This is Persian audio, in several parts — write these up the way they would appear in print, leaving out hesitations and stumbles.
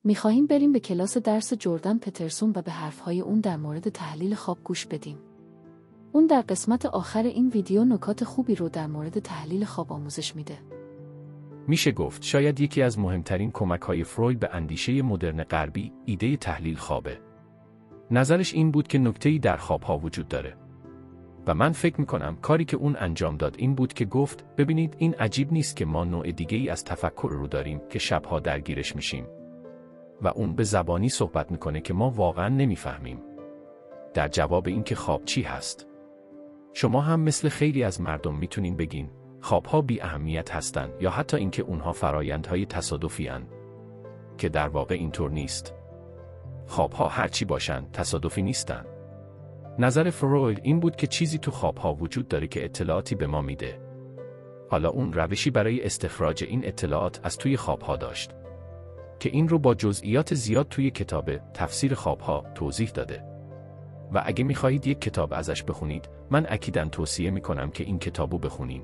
می‌خواهیم بریم به کلاس درس جردن پترسون و به حرف‌های اون در مورد تحلیل خواب گوش بدیم. اون در قسمت آخر این ویدیو نکات خوبی رو در مورد تحلیل خواب آموزش میده. میشه گفت شاید یکی از مهمترین کمک‌های فروید به اندیشه مدرن غربی ایده تحلیل خوابه. نظرش این بود که نکته‌ای در خواب‌ها وجود داره. و من فکر می‌کنم کاری که اون انجام داد این بود که گفت ببینید این عجیب نیست که ما نوع دیگه‌ای از تفکر رو داریم که شب‌ها درگیرش میشیم. و اون به زبانی صحبت می‌کنه که ما واقعاً نمی‌فهمیم. در جواب این که خواب چی هست؟ شما هم مثل خیلی از مردم میتونین بگین خواب‌ها بی اهمیت هستن یا حتی اینکه اونها فرایندهای تصادفی هن. که در واقع اینطور نیست. خواب‌ها هرچی باشن تصادفی نیستن. نظر فروید این بود که چیزی تو خواب‌ها وجود داره که اطلاعاتی به ما میده. حالا اون روشی برای استخراج این اطلاعات از توی خواب‌ها داشت. که این رو با جزئیات زیاد توی کتاب تفسیر خواب‌ها توضیح داده. و اگه میخواهید یک کتاب ازش بخونید، من اکیداً توصیه میکنم که این کتابو بخونین.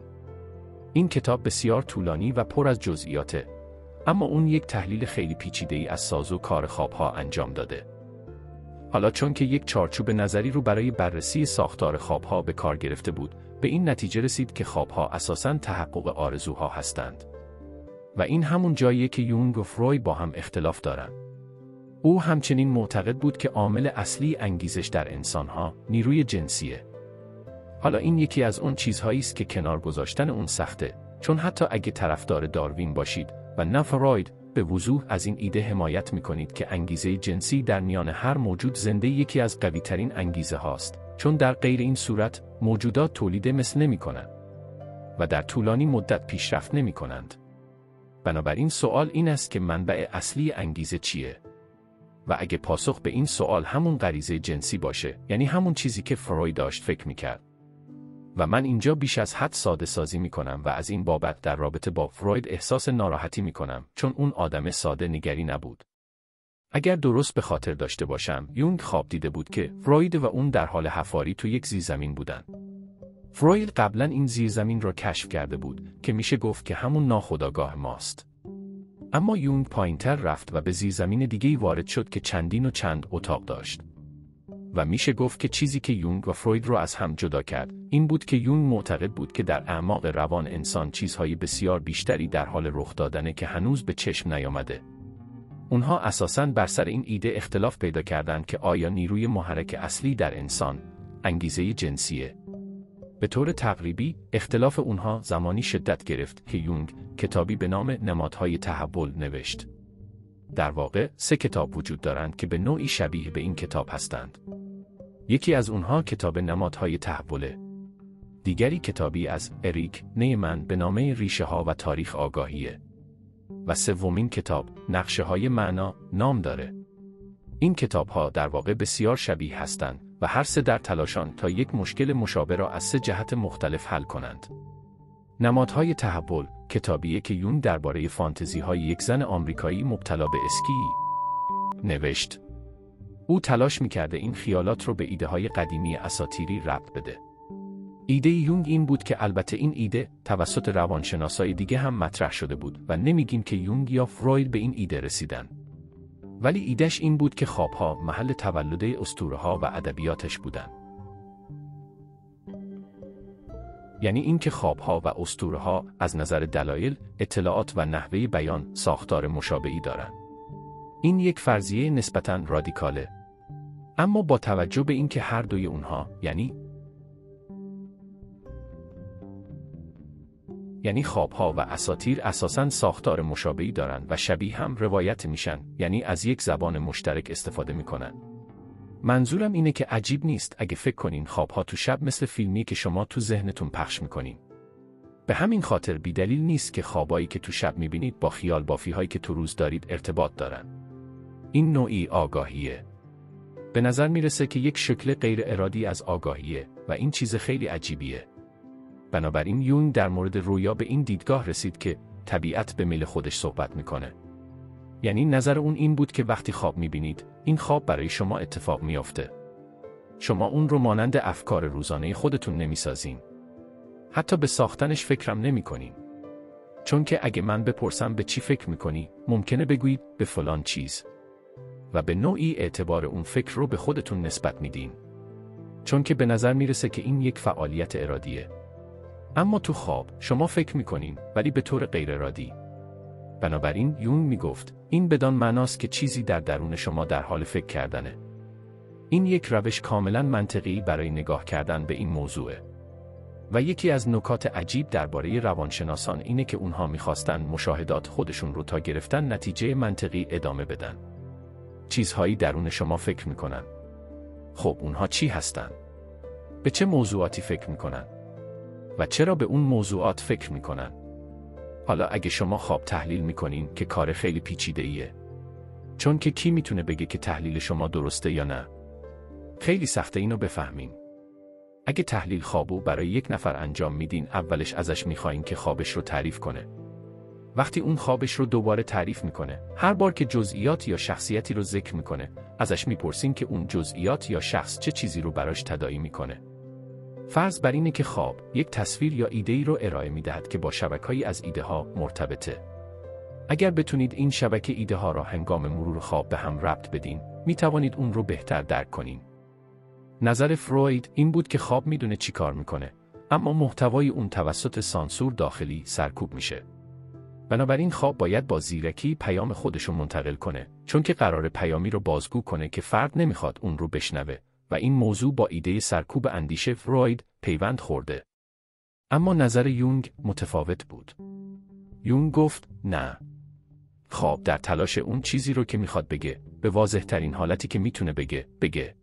این کتاب بسیار طولانی و پر از جزئیاته، اما اون یک تحلیل خیلی پیچیده‌ای از سازو کار خوابها انجام داده. حالا چون که یک چارچوب نظری رو برای بررسی ساختار خوابها به کار گرفته بود، به این نتیجه رسید که خوابها اساساً تحقق آرزوها هستند. و این همون جاییه که یونگ و فروید با هم اختلاف دارن. او همچنین معتقد بود که عامل اصلی انگیزش در انسانها نیروی جنسیه. حالا این یکی از اون چیزهایی است که کنار گذاشتن اون سخته، چون حتی اگه طرفدار داروین باشید و نه فروید، به وضوح از این ایده حمایت میکنید که انگیزه جنسی در میان هر موجود زنده یکی از قوی‌ترین انگیزه هاست، چون در غیر این صورت موجودات تولید مثل نمیکنن و در طولانی مدت پیشرفت نمیکنند. بنابراین سوال این است که منبع اصلی انگیزه چیه؟ و اگه پاسخ به این سوال همون غریزه جنسی باشه، یعنی همون چیزی که فروید داشت فکر میکرد. و من اینجا بیش از حد ساده سازی میکنم و از این بابت در رابطه با فروید احساس ناراحتی میکنم، چون اون آدم ساده نگری نبود. اگر درست به خاطر داشته باشم، یونگ خواب دیده بود که فروید و اون در حال حفاری تو یک زیرزمین بودن. فروید قبلا این زیرزمین را کشف کرده بود که میشه گفت که همون ناخودآگاه ماست. اما یونگ پایین‌تر رفت و به زیرزمین دیگه‌ای وارد شد که چندین و چند اتاق داشت. و میشه گفت که چیزی که یونگ و فروید رو از هم جدا کرد، این بود که یونگ معتقد بود که در اعماق روان انسان چیزهای بسیار بیشتری در حال رخ دادنه که هنوز به چشم نیامده. اونها اساساً بر سر این ایده اختلاف پیدا کردند که آیا نیروی محرک اصلی در انسان انگیزه جنسیه. به طور تقریبی اختلاف اونها زمانی شدت گرفت که یونگ کتابی به نام نمادهای تحول نوشت. در واقع 3 کتاب وجود دارند که به نوعی شبیه به این کتاب هستند. یکی از اونها کتاب نمادهای تحوله. دیگری کتابی از اریک نیمن به نام ریشه ها و تاریخ آگاهیه. و سومین کتاب نقشه های معنا نام داره. این کتاب ها در واقع بسیار شبیه هستند و هر 3 در تلاشان تا یک مشکل مشابه را از 3 جهت مختلف حل کنند. نمادهای تحول کتابیه که یونگ درباره فانتزی‌های یک زن آمریکایی مبتلا به اسکی نوشت. او تلاش می‌کرده این خیالات رو به ایده‌های قدیمی اساطیری ربط بده. ایده یونگ این بود که البته این ایده توسط روانشناسای دیگه هم مطرح شده بود و نمیگیم که یونگ یا فروید به این ایده رسیدن. ولی ایدهش این بود که خوابها محل تولد اسطوره‌ها و ادبیاتش بودن. یعنی اینکه خوابها و اسطوره‌ها از نظر دلایل، اطلاعات و نحوه بیان ساختار مشابهی دارند. این یک فرضیه نسبتاً رادیکاله. اما با توجه به اینکه هر دوی اونها یعنی خوابها و اساطیر اساساً ساختار مشابهی دارند و شبیه هم روایت میشن، یعنی از یک زبان مشترک استفاده میکنن. منظورم اینه که عجیب نیست اگه فکر کنین خوابها تو شب مثل فیلمی که شما تو ذهنتون پخش میکنین. به همین خاطر بیدلیل نیست که خوابایی که تو شب میبینید با خیال بافی‌هایی که تو روز دارید ارتباط دارن. این نوعی آگاهیه. به نظر میرسه که یک شکل غیر ارادی از آگاهیه و این چیز خیلی عجیبیه. بنابراین یونگ در مورد رویا به این دیدگاه رسید که طبیعت به میل خودش صحبت میکنه. یعنی نظر اون این بود که وقتی خواب میبینید، این خواب برای شما اتفاق میافته. شما اون رو مانند افکار روزانه خودتون نمیسازین. حتی به ساختنش فکرم نمیکنین. چون که اگه من بپرسم به چی فکر میکنی، ممکنه بگویید به فلان چیز. و به نوعی اعتبار اون فکر رو به خودتون نسبت میدین. چون که به نظر میرسه که این یک فعالیت ارادیه. اما تو خواب شما فکر میکنین ولی به طور غیر ارادی. بنابراین یونگ میگفت این بدان معناست که چیزی در درون شما در حال فکر کردنه. این یک روش کاملا منطقی برای نگاه کردن به این موضوعه. و یکی از نکات عجیب درباره روانشناسان اینه که اونها میخواستن مشاهدات خودشون رو تا گرفتن نتیجه منطقی ادامه بدن. چیزهایی درون شما فکر میکنن. خب اونها چی هستن؟ به چه موضوعاتی فکر میکنن؟ و چرا به اون موضوعات فکر میکنن؟ حالا اگه شما خواب تحلیل میکنین که کار خیلی پیچیده‌ایه. چون که کی میتونه بگه که تحلیل شما درسته یا نه؟ خیلی سخته اینو بفهمین. اگه تحلیل خوابو برای یک نفر انجام میدین، اولش ازش میخواین که خوابش رو تعریف کنه. وقتی اون خوابش رو دوباره تعریف میکنه، هر بار که جزئیات یا شخصیتی رو ذکر میکنه، ازش میپرسین که اون جزئیات یا شخص چه چیزی رو براش تداعی میکنه. فرض بر اینه که خواب یک تصویر یا ایده‌ای رو ارائه میدهد که با شبکه‌ای از ایده‌ها مرتبطه. اگر بتونید این شبکه ایده‌ها را هنگام مرور خواب به هم ربط بدین، میتوانید اون رو بهتر درک کنین. نظر فروید این بود که خواب میدونه چی کار میکنه، اما محتوای اون توسط سانسور داخلی سرکوب میشه. بنابراین خواب باید با زیرکی پیام خودشو منتقل کنه، چون که قرار پیامی رو بازگو کنه که فرد نمیخواد اون رو بشنوه و این موضوع با ایده سرکوب اندیشه فروید پیوند خورده. اما نظر یونگ متفاوت بود. یونگ گفت نه. خواب در تلاش اون چیزی رو که میخواد بگه، به واضح ترین حالتی که میتونه بگه.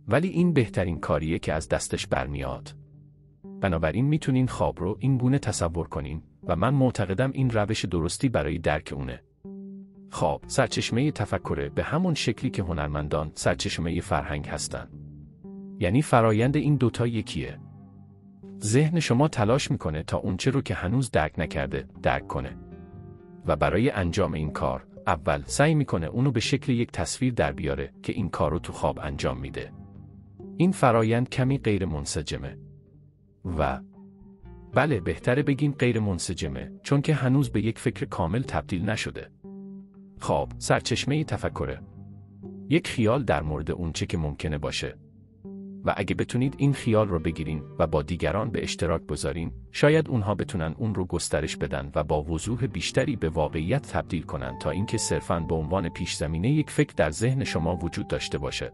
ولی این بهترین کاریه که از دستش برمیاد. بنابراین میتونین خواب رو این گونه تصور کنین و من معتقدم این روش درستی برای درک اونه. خواب سرچشمه تفکره به همون شکلی که هنرمندان سرچشمه فرهنگ هستن. یعنی فرایند این دوتا یکیه. ذهن شما تلاش میکنه تا اونچه رو که هنوز درک نکرده درک کنه. و برای انجام این کار اول سعی میکنه اونو به شکل یک تصویر در بیاره که این کار رو تو خواب انجام میده. این فرایند کمی غیر منسجمه. و بله، بهتره بگیم غیر منسجمه، چون که هنوز به یک فکر کامل تبدیل نشده. خواب سرچشمه تفکره. یک خیال در مورد اونچه که ممکنه باشه. و اگه بتونید این خیال رو بگیرین و با دیگران به اشتراک بذارین، شاید اونها بتونن اون رو گسترش بدن و با وضوح بیشتری به واقعیت تبدیل کنن تا اینکه صرفاً به عنوان پیش زمینه یک فکر در ذهن شما وجود داشته باشه.